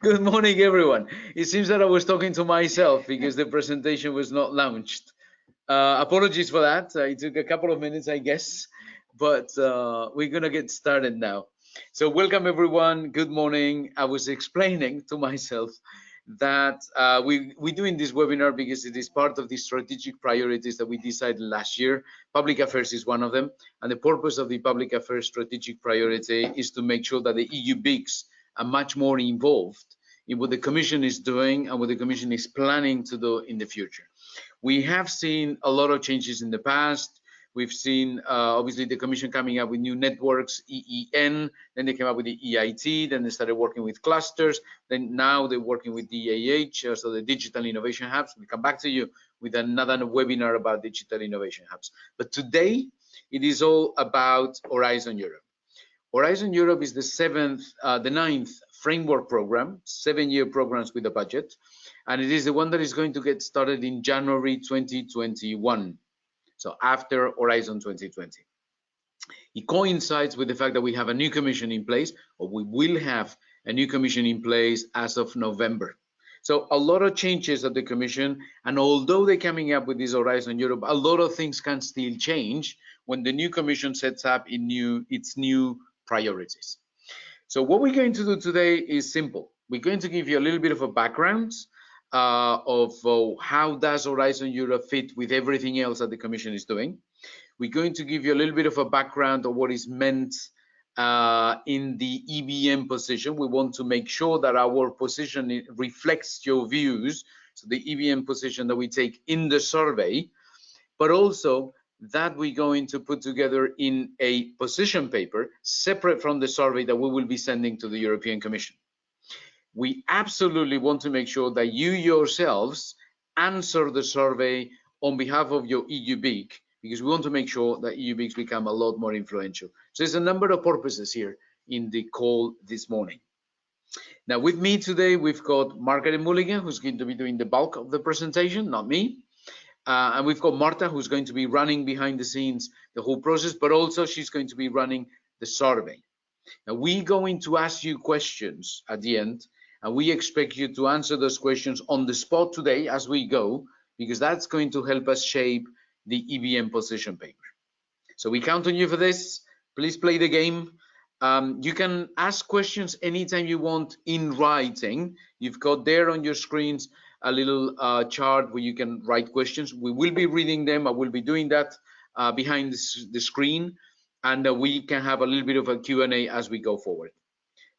Good morning, everyone. It seems that I was talking to myself because the presentation was not launched. Apologies for that. It took a couple of minutes, I guess, but we're going to get started now. So welcome, everyone. Good morning. I was explaining to myself that we're doing this webinar because it is part of the strategic priorities that we decided last year. Public affairs is one of them. And the purpose of the public affairs strategic priority is to make sure that the EU BICs are much more involved in what the Commission is doing and what the Commission is planning to do in the future. We have seen a lot of changes in the past. We've seen, obviously, the Commission coming up with new networks, EEN, then they came up with the EIT, then they started working with clusters, then now they're working with DAH, so the Digital Innovation Hubs. We'll come back to you with another webinar about Digital Innovation Hubs. But today, it is all about Horizon Europe. Horizon Europe is the ninth framework program, 7-year programs with a budget, and it is the one that is going to get started in January 2021, so after Horizon 2020. It coincides with the fact that we have a new commission in place, or we will have a new commission in place as of November. So a lot of changes at the commission, and although they're coming up with this Horizon Europe, a lot of things can still change when the new commission sets up its new priorities. So what we're going to do today is simple. We're going to give you a little bit of a background of how does Horizon Europe fit with everything else that the Commission is doing. We're going to give you a little bit of a background of what is meant in the EBN position. We want to make sure that our position reflects your views, so the EBN position that we take in the survey, but also that we're going to put together in a position paper separate from the survey that we will be sending to the European Commission. We absolutely want to make sure that you yourselves answer the survey on behalf of your EU BIC, because we want to make sure that EU BICs become a lot more influential. So there's a number of purposes here in the call this morning. Now with me today, we've got Margaret Mulligan, who's going to be doing the bulk of the presentation, not me. And we've got Marta, who's going to be running behind the scenes the whole process, but also she's going to be running the survey. Now we're going to ask you questions at the end, and we expect you to answer those questions on the spot today as we go, because that's going to help us shape the EBN position paper. So we count on you for this. Please play the game. You can ask questions anytime you want in writing. You've got there on your screens a little chart where you can write questions. We will be reading them. I will be doing that behind the screen, and we can have a little bit of a Q&A as we go forward.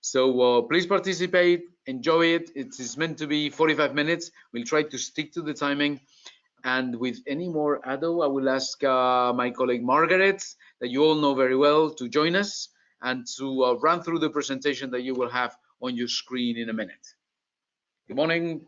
So please participate, enjoy it. It is meant to be 45 minutes. We'll try to stick to the timing. And with any more ado, I will ask my colleague Margaret, that you all know very well, to join us and to run through the presentation that you will have on your screen in a minute. Good morning.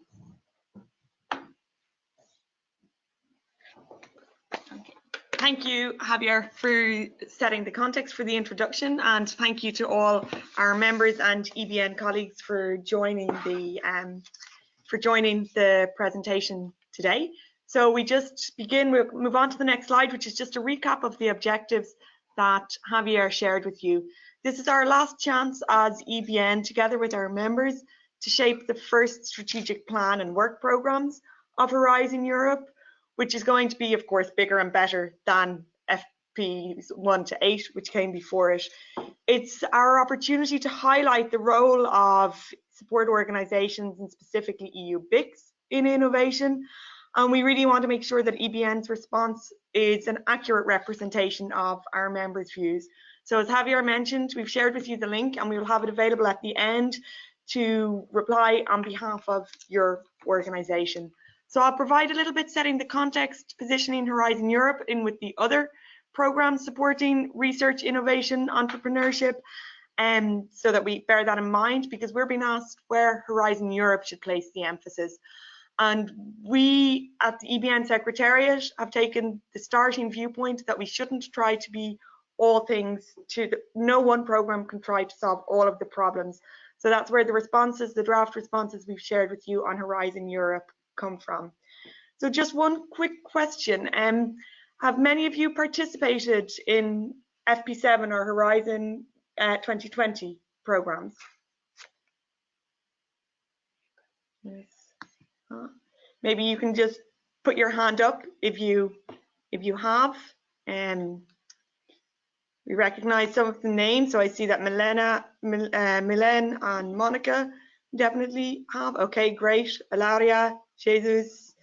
Thank you, Javier, for setting the context for the introduction, and thank you to all our members and EBN colleagues for joining the presentation today. So we just begin, we'll move on to the next slide, which is just a recap of the objectives that Javier shared with you. This is our last chance as EBN, together with our members, to shape the first strategic plan and work programs of Horizon Europe, which is going to be, of course, bigger and better than FPs 1 to 8, which came before it. It's our opportunity to highlight the role of support organisations and specifically EU BICs in innovation. And we really want to make sure that EBN's response is an accurate representation of our members' views. So as Javier mentioned, we've shared with you the link, and we will have it available at the end to reply on behalf of your organisation. So I'll provide a little bit setting the context, positioning Horizon Europe in with the other programs supporting research, innovation, entrepreneurship, so that we bear that in mind, because we're being asked where Horizon Europe should place the emphasis. And we at the EBN Secretariat have taken the starting viewpoint that we shouldn't try to be all things no one program can try to solve all of the problems. So that's where the responses, the draft responses we've shared with you on Horizon Europe come from. So just one quick question. Have many of you participated in FP7 or Horizon 2020 programs. Yes. Maybe you can just put your hand up if you have. We recognize some of the names, so I see that Milene and Monica definitely have. Okay, great. Ilaria, Jesus,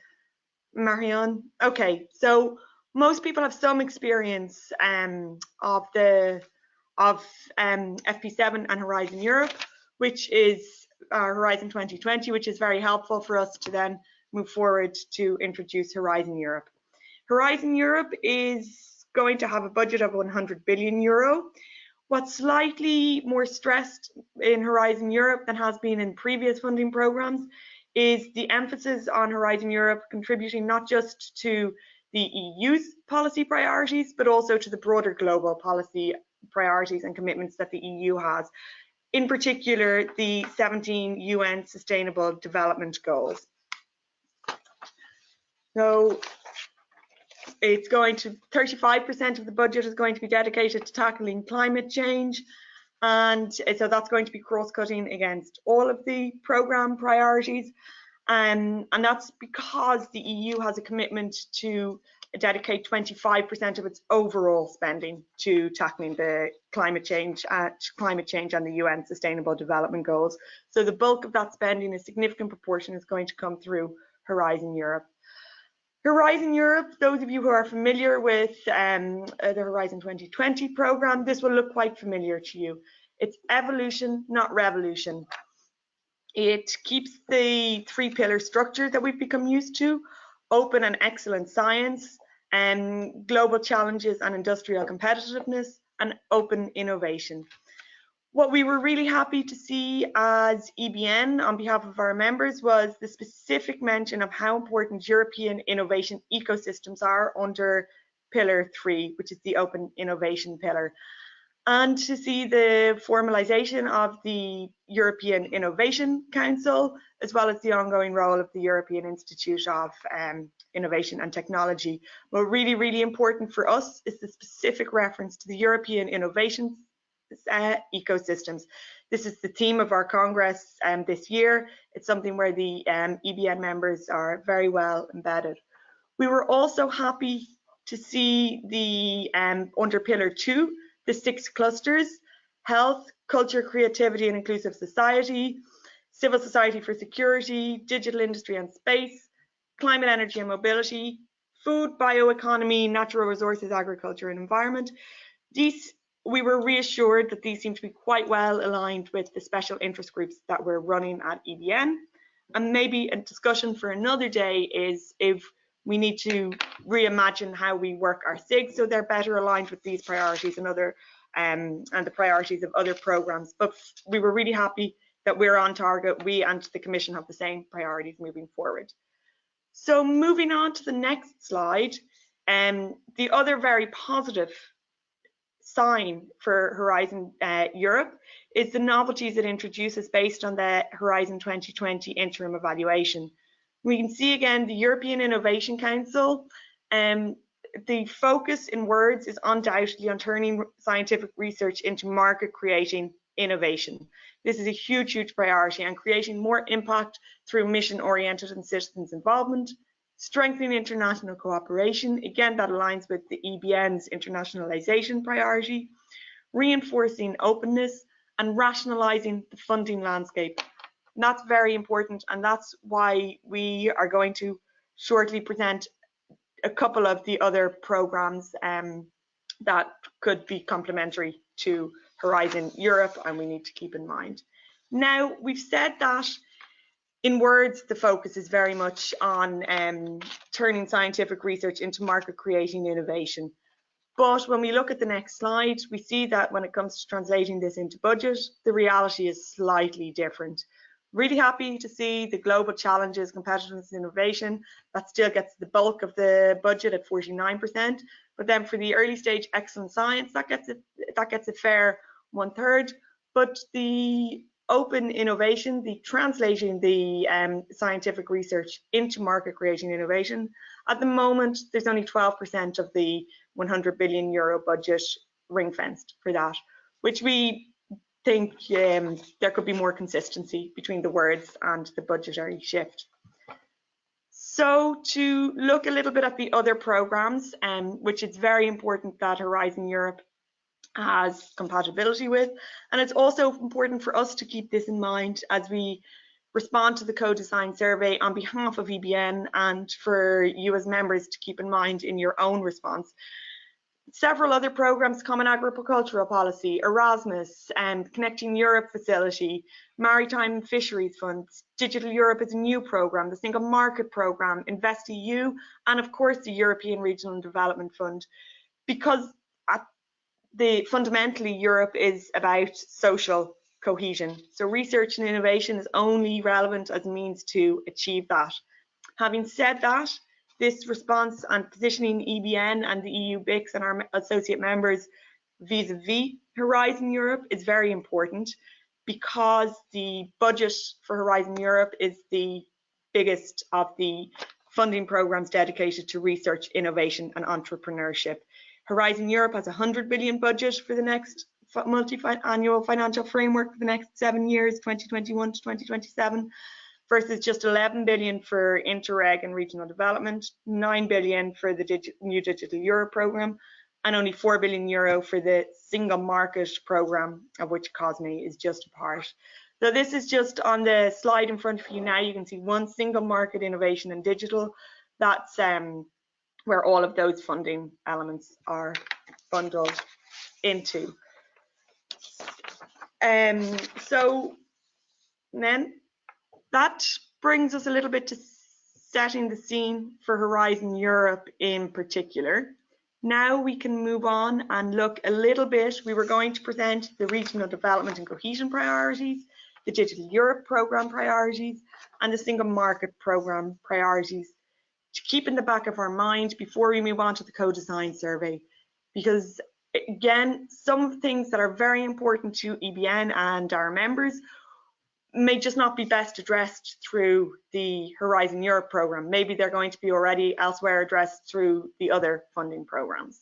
Marion. Okay, so most people have some experience of FP7 and Horizon Europe, which is Horizon 2020, which is very helpful for us to then move forward to introduce Horizon Europe. Horizon Europe is going to have a budget of 100 billion euro. What's slightly more stressed in Horizon Europe than has been in previous funding programs is the emphasis on Horizon Europe contributing not just to the EU's policy priorities, but also to the broader global policy priorities and commitments that the EU has, in particular the 17 UN Sustainable Development Goals. So it's going to 35% of the budget is going to be dedicated to tackling climate change, and so that's going to be cross-cutting against all of the programme priorities, and that's because the EU has a commitment to dedicate 25% of its overall spending to tackling the climate change and the UN Sustainable Development Goals. So the bulk of that spending, a significant proportion, is going to come through Horizon Europe. Horizon Europe, those of you who are familiar with the Horizon 2020 programme, this will look quite familiar to you. It's evolution, not revolution. It keeps the three-pillar structure that we've become used to: open and excellent science, global challenges and industrial competitiveness, and open innovation. What we were really happy to see as EBN on behalf of our members was the specific mention of how important European innovation ecosystems are under Pillar 3, which is the open innovation pillar, and to see the formalisation of the European Innovation Council, as well as the ongoing role of the European Institute of Innovation and Technology. What really, really important for us is the specific reference to the European innovation ecosystems. This is the theme of our Congress this year. It's something where the EBN members are very well embedded. We were also happy to see the under Pillar 2, the 6 clusters: health, culture, creativity and inclusive society, civil society for security, digital industry and space, climate, energy and mobility, food, bioeconomy, natural resources, agriculture and environment. We were reassured that these seem to be quite well aligned with the special interest groups that we're running at EBN. And maybe a discussion for another day is if we need to reimagine how we work our SIGs so they're better aligned with these priorities and the priorities of other programs. But we were really happy that we're on target. We and the Commission have the same priorities moving forward. So moving on to the next slide, the other very positive sign for Horizon Europe is the novelties it introduces based on the Horizon 2020 interim evaluation. We can see again the European Innovation Council. The focus in words is undoubtedly on turning scientific research into market creating innovation. This is a huge, huge priority, and creating more impact through mission oriented and citizens involvement, strengthening international cooperation, again that aligns with the EBN's internationalization priority, reinforcing openness and rationalizing the funding landscape. And that's very important, and that's why we are going to shortly present a couple of the other programs that could be complementary to Horizon Europe and we need to keep in mind. Now, we've said that in words, the focus is very much on turning scientific research into market creating innovation. But when we look at the next slide, we see that when it comes to translating this into budget, the reality is slightly different. Really happy to see the global challenges, competitiveness, and innovation, that still gets the bulk of the budget at 49%. But then for the early stage excellent science, that gets a fair 1/3. But the open innovation, the translating the scientific research into market creating innovation, at the moment there's only 12% of the 100 billion euro budget ring fenced for that, which we think there could be more consistency between the words and the budgetary shift. So to look a little bit at the other programs, which it's very important that Horizon Europe has compatibility with, and it's also important for us to keep this in mind as we respond to the co-design survey on behalf of EBN, and for you as members to keep in mind in your own response. Several other programs: Common Agricultural Policy, Erasmus, Connecting Europe Facility, Maritime and Fisheries Funds, Digital Europe is a new program, the Single Market Program, InvestEU, and of course the European Regional Development Fund, because fundamentally Europe is about social cohesion. So research and innovation is only relevant as a means to achieve that. Having said that, this response and positioning EBN and the EU BICs and our associate members vis-a-vis Horizon Europe is very important, because the budget for Horizon Europe is the biggest of the funding programs dedicated to research, innovation and entrepreneurship. Horizon Europe has a 100 billion budget for the next multi-annual financial framework for the next 7 years, 2021 to 2027. Versus just 11 billion for Interreg and regional development, 9 billion for the new Digital Europe programme, and only 4 billion euro for the single market programme, of which COSME is just a part. So this is just on the slide in front of you now. You can see one: single market, innovation and digital. That's where all of those funding elements are bundled into. So then that brings us a little bit to setting the scene for Horizon Europe in particular. Now we can move on and look a little bit. We were going to present the regional development and cohesion priorities, the Digital Europe programme priorities, and the single market programme priorities, to keep in the back of our mind before we move on to the co-design survey. Because again, some of the things that are very important to EBN and our members may just not be best addressed through the Horizon Europe programme. Maybe they're going to be already elsewhere addressed through the other funding programmes.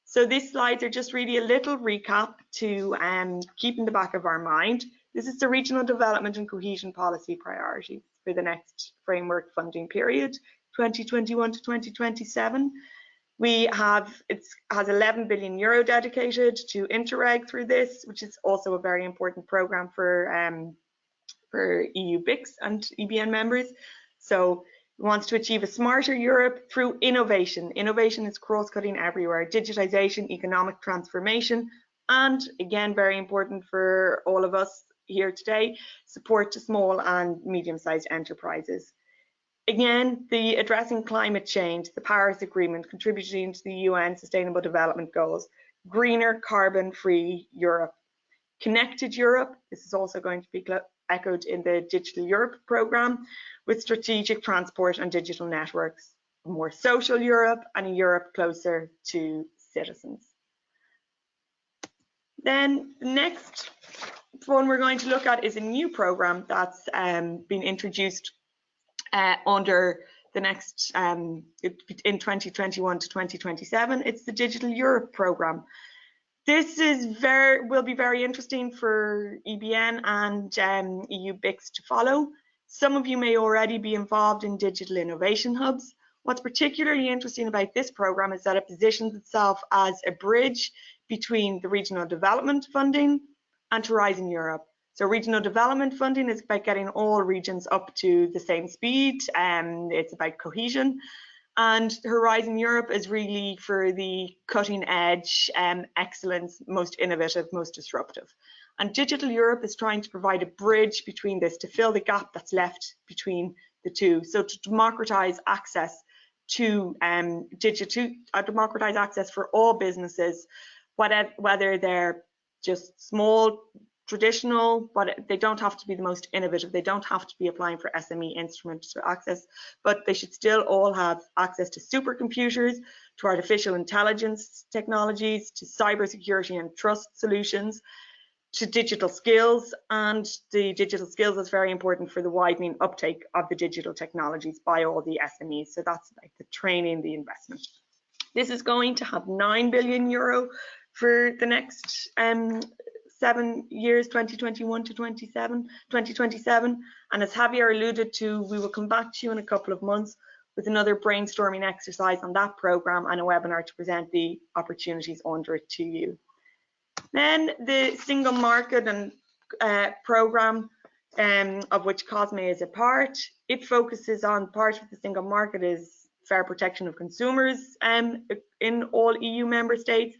So these slides are just really a little recap to keep in the back of our mind. This is the regional development and cohesion policy priorities for the next framework funding period, 2021 to 2027. It has 11 billion euro dedicated to Interreg through this, which is also a very important programme for EU BICs and EBN members. So it wants to achieve a smarter Europe through innovation. Innovation is cross-cutting everywhere: digitization, economic transformation, and again, very important for all of us here today, support to small and medium-sized enterprises. Again, the addressing climate change, the Paris Agreement, contributing to the UN Sustainable Development Goals, greener, carbon-free Europe. Connected Europe, this is also going to be echoed in the Digital Europe programme, with strategic transport and digital networks. A more social Europe, and a Europe closer to citizens. Then the next one we're going to look at is a new programme that's been introduced under the next in 2021 to 2027. It's the Digital Europe programme. This will be very interesting for EBN and EU BICs to follow. Some of you may already be involved in digital innovation hubs. What's particularly interesting about this programme is that it positions itself as a bridge between the regional development funding and Horizon Europe. So regional development funding is about getting all regions up to the same speed, and it's about cohesion. And Horizon Europe is really for the cutting edge, excellence, most innovative, most disruptive. And Digital Europe is trying to provide a bridge between this, to fill the gap that's left between the two. So to democratize access to democratize access for all businesses, whether they're just small, traditional, but they don't have to be the most innovative. They don't have to be applying for SME instruments to access, but they should still all have access to supercomputers, to artificial intelligence technologies, to cybersecurity and trust solutions, to digital skills. And the digital skills is very important for the widening uptake of the digital technologies by all the SMEs. So that's like the training, the investment. This is going to have 9 billion euro for the next 7 years, 2021 to 2027. And as Javier alluded to, we will come back to you in a couple of months with another brainstorming exercise on that programme and a webinar to present the opportunities under it to you. Then the single market and programme, of which COSME is a part. It focuses on part of the single market is fair protection of consumers in all EU member states,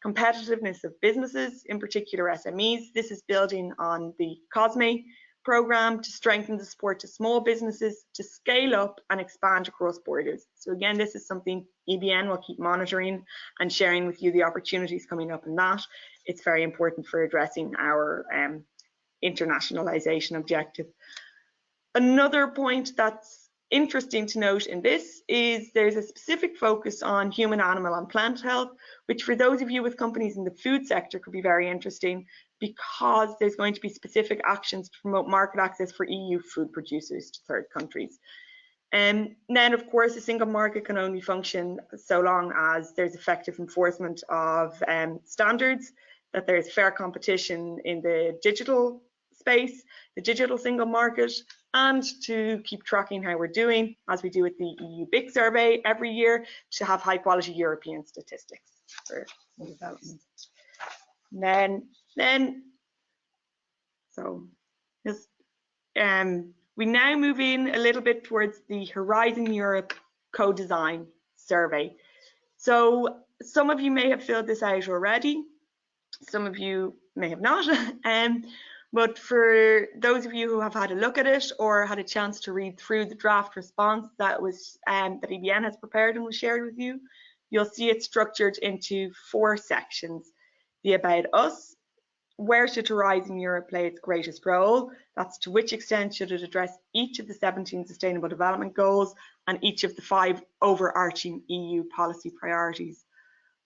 competitiveness of businesses, in particular SMEs. This is building on the COSME programme to strengthen the support to small businesses to scale up and expand across borders. So again, this is something EBN will keep monitoring and sharing with you the opportunities coming up in that. It's very important for addressing our internationalization objective. Another point that's interesting to note in this is there's a specific focus on human, animal and plant health, which for those of you with companies in the food sector could be very interesting because there's going to be specific actions to promote market access for EU food producers to third countries. And then, of course, a single market can only function so long as there's effective enforcement of standards, that there's fair competition in the digital space, the digital single market, and to keep tracking how we're doing, as we do with the EU BIC survey every year, to have high quality European statistics for development. We now move in a little bit towards the Horizon Europe co-design survey. So some of you may have filled this out already, some of you may have not. But for those of you who have had a look at it or had a chance to read through the draft response that was that EBN has prepared and was shared with you, you'll see it structured into 4 sections. The About Us, where should Horizon Europe play its greatest role? That's to which extent should it address each of the 17 Sustainable Development Goals and each of the 5 overarching EU policy priorities.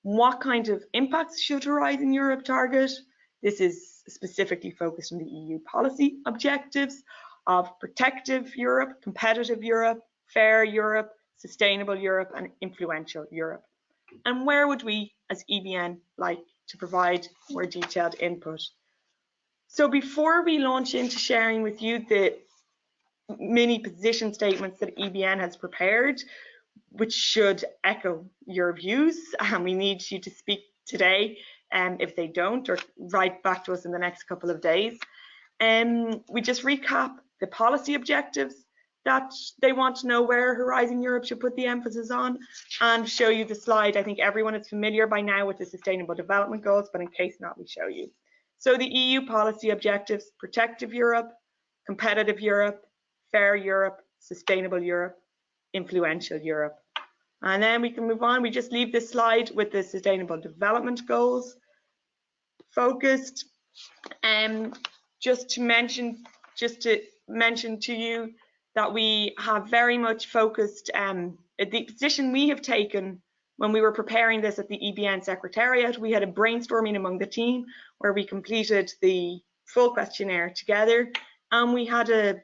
What kind of impacts should Horizon Europe target? This is specifically focused on the EU policy objectives of protective Europe, competitive Europe, fair Europe, sustainable Europe, and influential Europe. And where would we, as EBN, like to provide more detailed input? So before we launch into sharing with you the mini position statements that EBN has prepared, which should echo your views, and we need you to speak today if they don't, or write back to us in the next couple of days. We just recap the policy objectives that they want to know where Horizon Europe should put the emphasis on, and show you the slide. I think everyone is familiar by now with the Sustainable Development Goals, but in case not, we show you. So the EU policy objectives: protective Europe, competitive Europe, fair Europe, sustainable Europe, influential Europe. And then we can move on. We just leave this slide with the Sustainable Development Goals focused. Just to mention to you that we have very much focused the position we have taken when we were preparing this at the EBN Secretariat. We had a brainstorming among the team where we completed the full questionnaire together, and we had a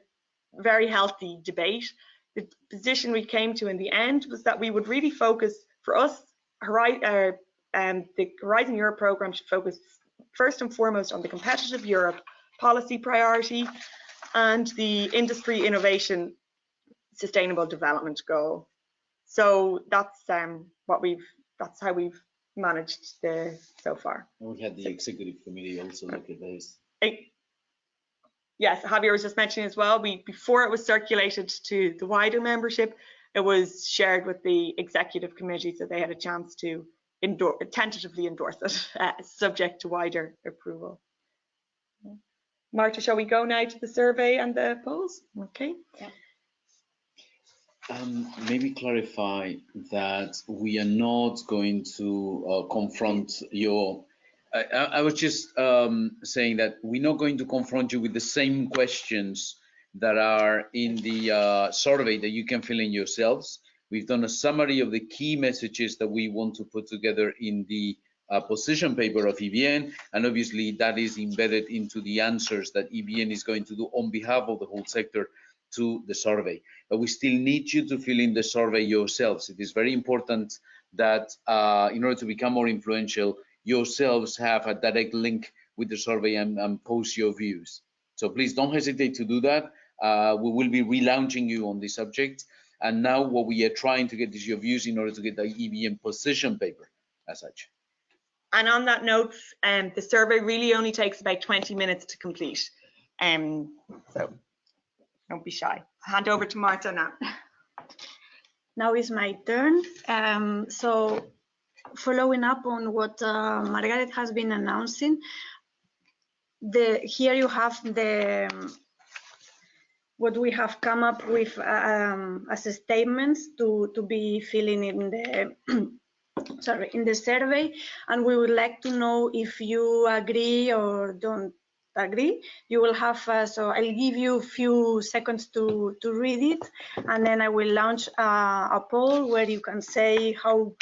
very healthy debate. The position we came to in the end was that we would really focus, for us, the Horizon Europe programme should focus first and foremost on the competitive Europe policy priority and the industry innovation sustainable development goal. So that's that's how we've managed so far. And we had the executive committee also look at this. Yes, Javier was just mentioning as well, before it was circulated to the wider membership, it was shared with the executive committee, so they had a chance to tentatively endorse it, subject to wider approval. Marta, shall we go now to the survey and the polls? Okay. Yeah. Maybe clarify that we are not going to confront your. I was just saying that we're not going to confront you with the same questions that are in the survey that you can fill in yourselves. We've done a summary of the key messages that we want to put together in the position paper of EBN, and obviously that is embedded into the answers that EBN is going to do on behalf of the whole sector to the survey. But we still need you to fill in the survey yourselves. It is very important that in order to become more influential, yourselves have a direct link with the survey and post your views. So please don't hesitate to do that. We will be relaunching you on this subject. And now what we are trying to get is your views in order to get the EBN position paper as such. And on that note, the survey really only takes about 20 minutes to complete. So don't be shy. I'll hand over to Marta now. Now is my turn. So following up on what Margaret has been announcing, here you have what we have come up with as statements to be filling in the in the survey, and we would like to know if you agree or don't agree. You will have so I'll give you a few seconds to read it, and then I will launch a poll where you can say how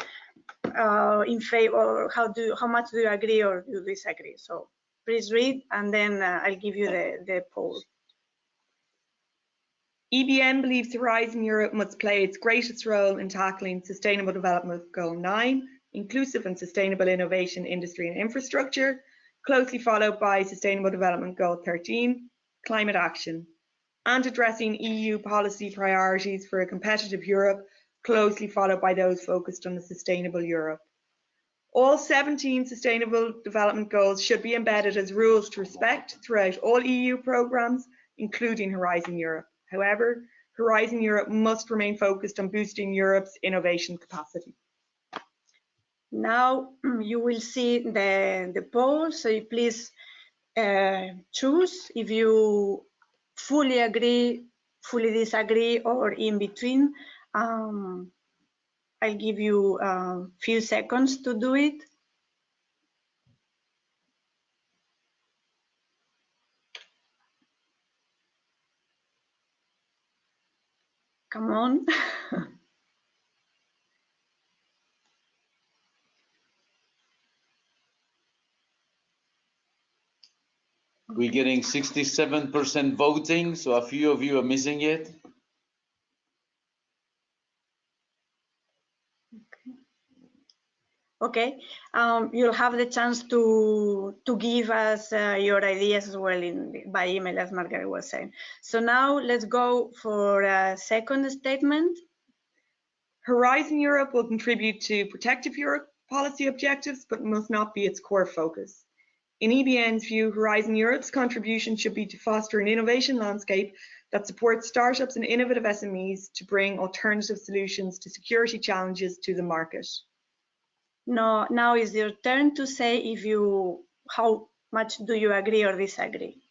in favor, or how much do you agree or you disagree. So please read, and then I'll give you the poll. EBN believes Horizon Europe must play its greatest role in tackling Sustainable Development Goal 9, inclusive and sustainable innovation, industry and infrastructure, closely followed by Sustainable Development Goal 13, climate action, and addressing EU policy priorities for a competitive Europe, closely followed by those focused on a sustainable Europe. All 17 Sustainable Development Goals should be embedded as rules to respect throughout all EU programmes, including Horizon Europe. However, Horizon Europe must remain focused on boosting Europe's innovation capacity. Now you will see the poll, so you please choose if you fully agree, fully disagree, or in between. I'll give you a few seconds to do it. Come on. We're getting 67% voting, so a few of you are missing it. Okay, you'll have the chance to give us your ideas as well by email, as Margaret was saying. So now let's go for a second statement. Horizon Europe will contribute to protective Europe policy objectives, but must not be its core focus. In EBN's view, Horizon Europe's contribution should be to foster an innovation landscape that supports startups and innovative SMEs to bring alternative solutions to security challenges to the market. Now is your turn to say if how much do you agree or disagree.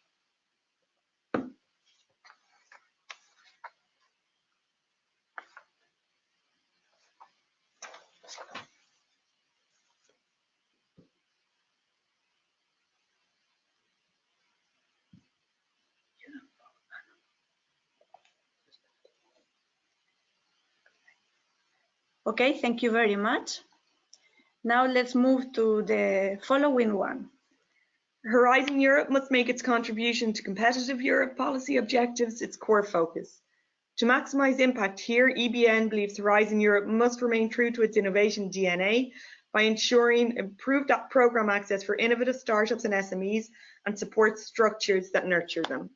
Okay, thank you very much. Now let's move to the following one. Horizon Europe must make its contribution to competitive Europe policy objectives its core focus. To maximise impact here, EBN believes Horizon Europe must remain true to its innovation DNA by ensuring improved programme access for innovative startups and SMEs and support structures that nurture them.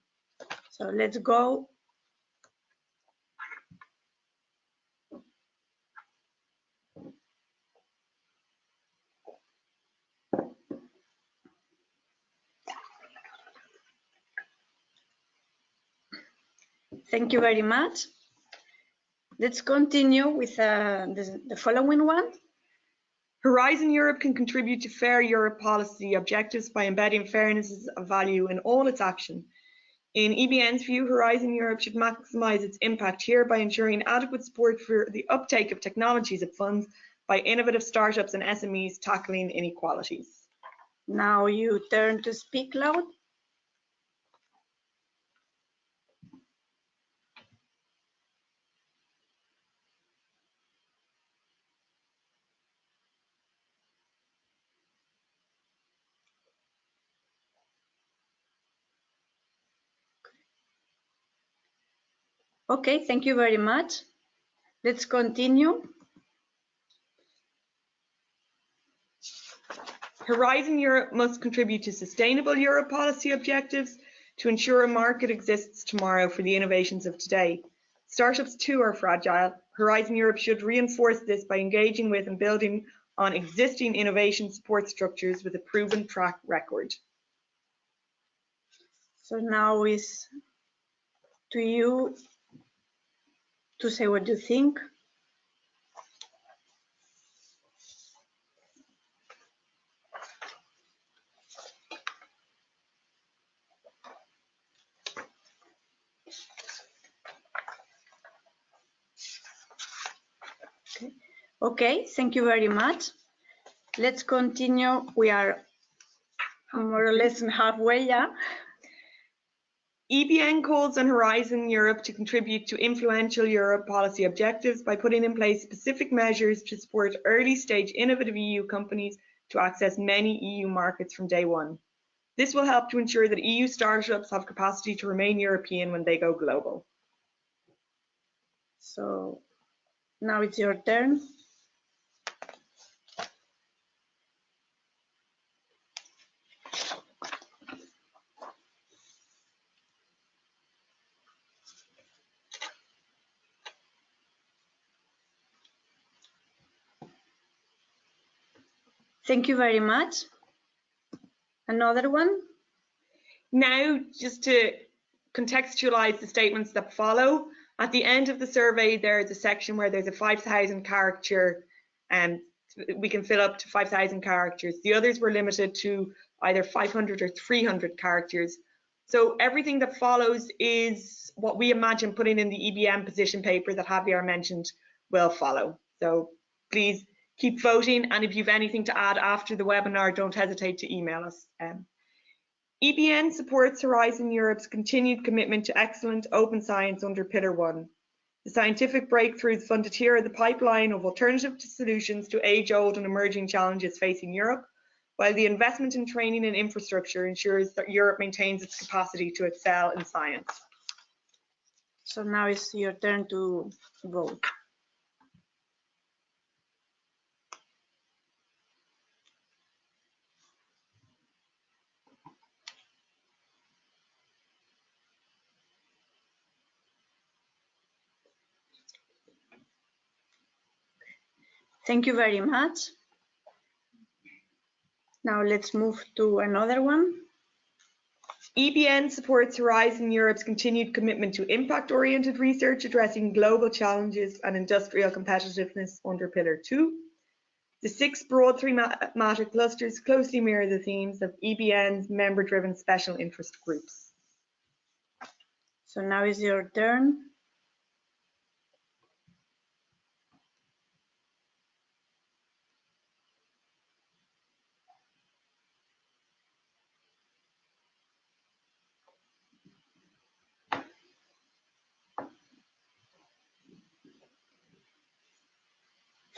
So let's go. Thank you very much. Let's continue with the following one. Horizon Europe can contribute to fair Europe policy objectives by embedding fairness of value in all its action. In EBN's view, Horizon Europe should maximise its impact here by ensuring adequate support for the uptake of technologies it funds by innovative startups and SMEs tackling inequalities. Now you turn to speak loud. Okay, thank you very much. Let's continue. Horizon Europe must contribute to sustainable Europe policy objectives to ensure a market exists tomorrow for the innovations of today. Startups too are fragile. Horizon Europe should reinforce this by engaging with and building on existing innovation support structures with a proven track record. So now is to you to say what you think. Okay, thank you very much. Let's continue. We are more or less halfway, yeah. EBN calls on Horizon Europe to contribute to influential Europe policy objectives by putting in place specific measures to support early stage innovative EU companies to access many EU markets from day one. This will help to ensure that EU startups have capacity to remain European when they go global. So now it's your turn. Thank you very much. Another one? Now, just to contextualize the statements that follow, at the end of the survey, there's a section where there's a 5,000 character, and we can fill up to 5,000 characters. The others were limited to either 500 or 300 characters. So everything that follows is what we imagine putting in the EBN position paper that Javier mentioned will follow. So please keep voting, and if you've anything to add after the webinar, don't hesitate to email us. EBN supports Horizon Europe's continued commitment to excellent open science under Pillar 1. The scientific breakthroughs funded here are the pipeline of alternative solutions to age-old and emerging challenges facing Europe, while the investment in training and infrastructure ensures that Europe maintains its capacity to excel in science. So now it's your turn to vote. Thank you very much. Now let's move to another one. EBN supports Horizon Europe's continued commitment to impact-oriented research addressing global challenges and industrial competitiveness under Pillar 2. The 6 broad thematic clusters closely mirror the themes of EBN's member-driven special interest groups. So now is your turn.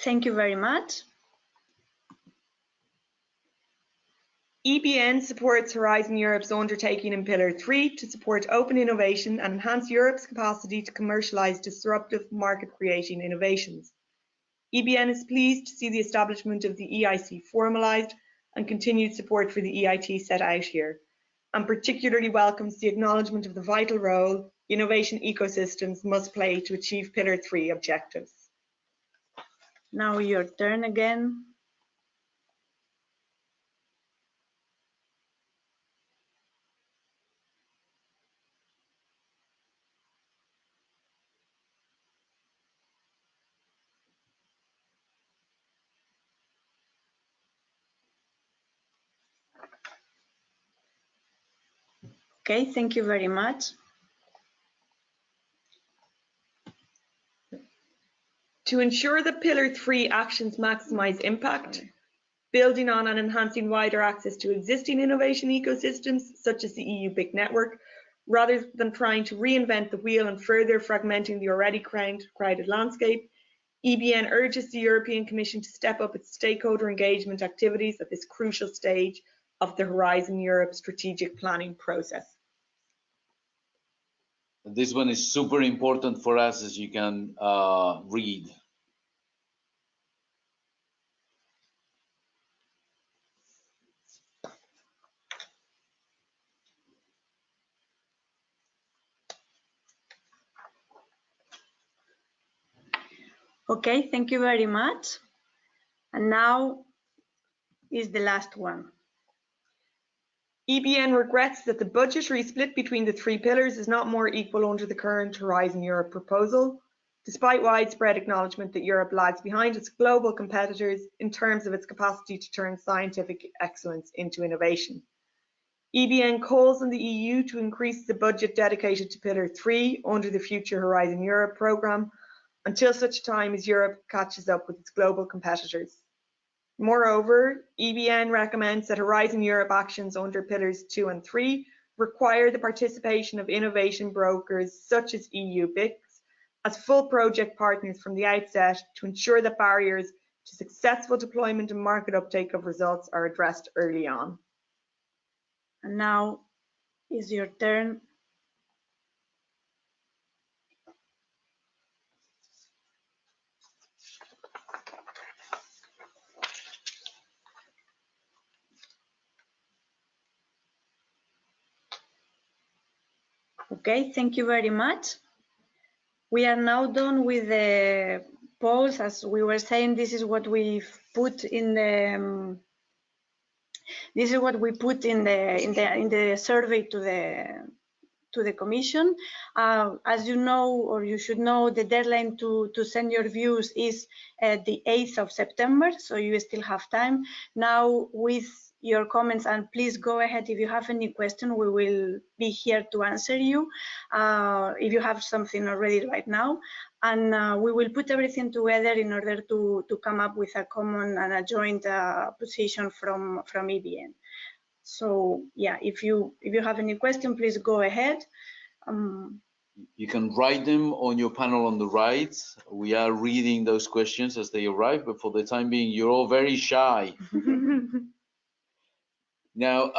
Thank you very much. EBN supports Horizon Europe's undertaking in Pillar 3 to support open innovation and enhance Europe's capacity to commercialise disruptive market-creating innovations. EBN is pleased to see the establishment of the EIC formalised and continued support for the EIT set out here, and particularly welcomes the acknowledgement of the vital role innovation ecosystems must play to achieve Pillar 3 objectives. Now your turn again. Okay, thank you very much. To ensure that Pillar 3 actions maximise impact, building on and enhancing wider access to existing innovation ecosystems, such as the EU BIC network, rather than trying to reinvent the wheel and further fragmenting the already crowded landscape, EBN urges the European Commission to step up its stakeholder engagement activities at this crucial stage of the Horizon Europe strategic planning process. This one is super important for us, as you can read. Okay, thank you very much. And now is the last one. EBN regrets that the budgetary split between the three pillars is not more equal under the current Horizon Europe proposal, despite widespread acknowledgement that Europe lags behind its global competitors in terms of its capacity to turn scientific excellence into innovation. EBN calls on the EU to increase the budget dedicated to Pillar 3 under the future Horizon Europe programme until such time as Europe catches up with its global competitors. Moreover, EBN recommends that Horizon Europe actions under Pillars 2 and 3 require the participation of innovation brokers such as EU BICs as full project partners from the outset to ensure that barriers to successful deployment and market uptake of results are addressed early on. And now is your turn. Okay, thank you very much. We are now done with the polls. As we were saying, this is what we've put in the survey to the Commission. As you know, or you should know, the deadline to send your views is the 8th of September, so you still have time. Now, with your comments, and please go ahead if you have any question, we will be here to answer you if you have something already right now. And we will put everything together in order to come up with a common and a joint position from EBN. So yeah, if you have any question, please go ahead. You can write them on your panel on the right. We are reading those questions as they arrive, but for the time being, you're all very shy. Now,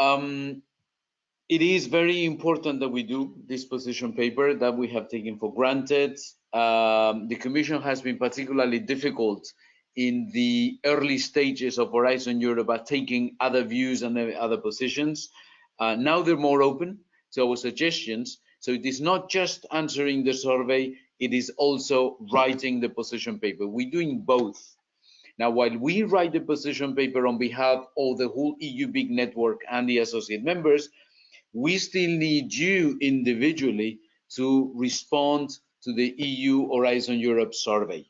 it is very important that we do this position paper that we have taken for granted. The Commission has been particularly difficult in the early stages of Horizon Europe at taking other views and other positions. Now they're more open to our suggestions. So it is not just answering the survey, it is also writing the position paper. We're doing both. Now, while we write the position paper on behalf of the whole EU big network and the associate members, we still need you individually to respond to the EU Horizon Europe survey.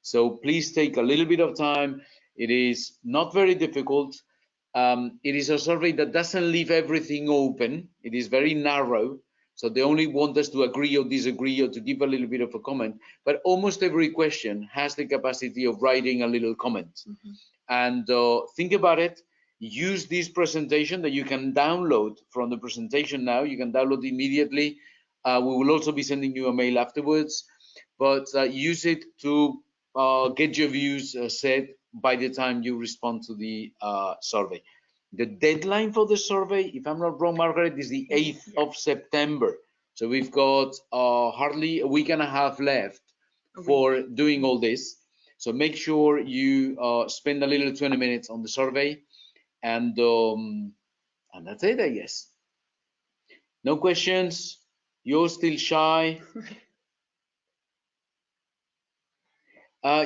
So please take a little bit of time. It is not very difficult. It is a survey that doesn't leave everything open. It is very narrow. So they only want us to agree or disagree or to give a little bit of a comment. But almost every question has the capacity of writing a little comment. And think about it. Use this presentation that you can download from the presentation now. You can download immediately. We will also be sending you a mail afterwards. But use it to get your views said by the time you respond to the survey. The deadline for the survey, if I'm not wrong, Margaret, is the 8th of September. So we've got hardly a week and a half left for doing all this. So make sure you spend a little 20 minutes on the survey, and that's it, I guess. No questions? You're still shy?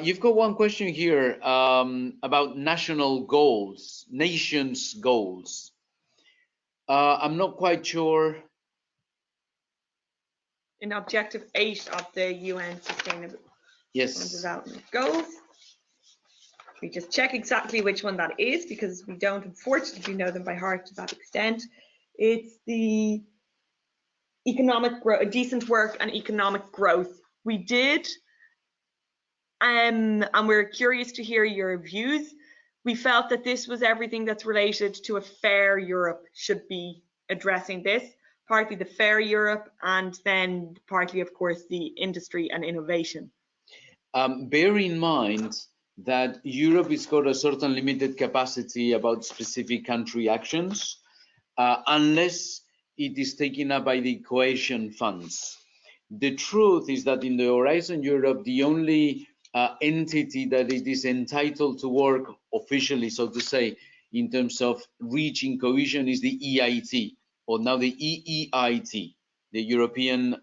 You've got one question here about national goals, nations' goals. I'm not quite sure. In Objective 8 of the UN Sustainable Development Goals. We just check exactly which one that is because we don't unfortunately know them by heart to that extent. It's the economic growth, decent work and economic growth. We did, and we're curious to hear your views. We felt that this was everything that's related to a fair Europe should be addressing this, partly the fair Europe and then partly, of course, the industry and innovation. Bear in mind that Europe has got a certain limited capacity about specific country actions, unless it is taken up by the cohesion funds. The truth is that in the Horizon Europe, the only entity that it is entitled to work officially, so to say, in terms of reaching cohesion is the EIT, or now the EEIT, the European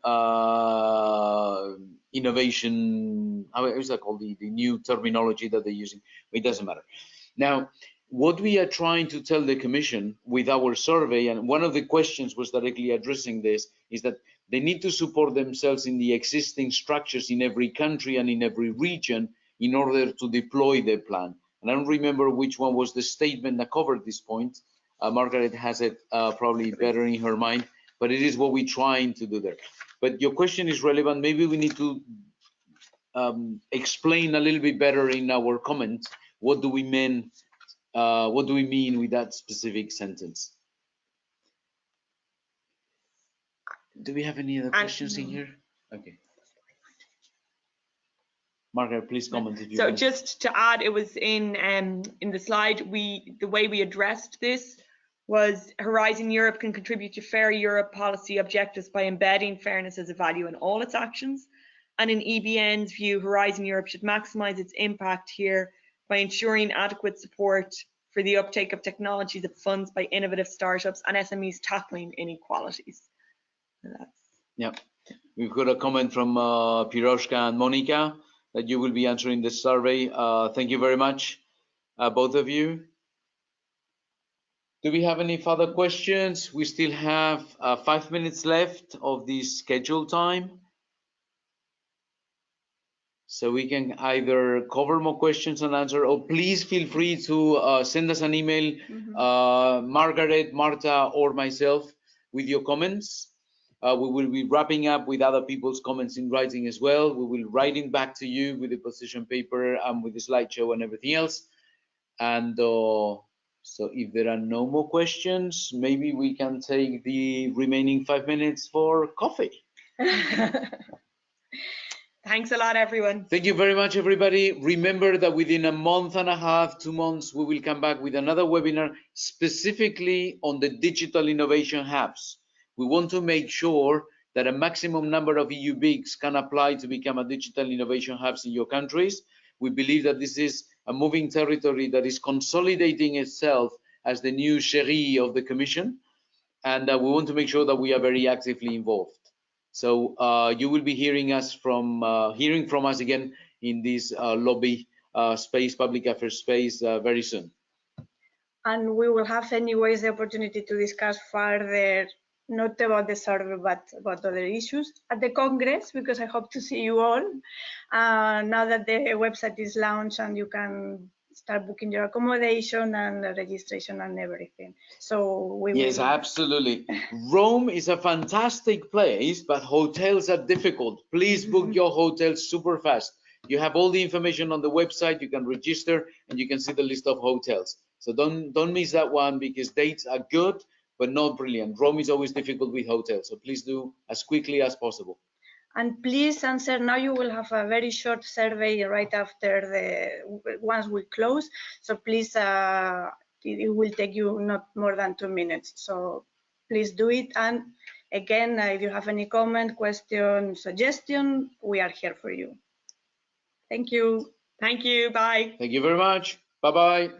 innovation, how is that called, the new terminology that they're using? It doesn't matter. Now, what we are trying to tell the Commission with our survey, and one of the questions was directly addressing this, is that they need to support themselves in the existing structures in every country and in every region in order to deploy their plan. And I don't remember which one was the statement that covered this point. Margaret has it probably better in her mind, but it is what we're trying to do there. But your question is relevant. Maybe we need to explain a little bit better in our comments. What do we mean? What do we mean with that specific sentence? Do we have any other questions in here? Okay. Margaret, please comment if you So want. just to add, it was in the slide, the way we addressed this was Horizon Europe can contribute to fair Europe policy objectives by embedding fairness as a value in all its actions. And in EBN's view, Horizon Europe should maximise its impact here by ensuring adequate support for the uptake of technologies that funds by innovative startups and SMEs tackling inequalities. Yeah, we've got a comment from Piroshka and Monica that you will be answering this survey. Thank you very much, both of you. Do we have any further questions? We still have 5 minutes left of the scheduled time. So we can either cover more questions and answer, or please feel free to send us an email, Margaret, Marta, or myself, with your comments. We will be wrapping up with other people's comments in writing as well. We will writing back to you with the position paper and with the slideshow and everything else. And so if there are no more questions, maybe we can take the remaining 5 minutes for coffee. Thanks a lot, everyone. Thank you very much, everybody. Remember that within a month and a half, 2 months, we will come back with another webinar specifically on the digital innovation hubs. We want to make sure that a maximum number of EU BICs can apply to become a digital innovation hubs in your countries. We believe that this is a moving territory that is consolidating itself as the new chérie of the Commission, and we want to make sure that we are very actively involved. So you will be hearing from us again in this lobby space, public affairs space, very soon. And we will have anyways the opportunity to discuss further, not about the survey, but about other issues at the Congress, because I hope to see you all now that the website is launched and you can start booking your accommodation and registration and everything. So we will... Yes, absolutely. Rome is a fantastic place, but hotels are difficult. Please book your hotels super fast. You have all the information on the website. You can register and you can see the list of hotels. So don't miss that one, because dates are good, but not brilliant. Rome is always difficult with hotels. So please do as quickly as possible. And please answer now. You will have a very short survey right after once we close. So please, it will take you not more than 2 minutes. So please do it. And again, if you have any comment, question, suggestion, we are here for you. Thank you. Thank you. Bye. Thank you very much. Bye-bye.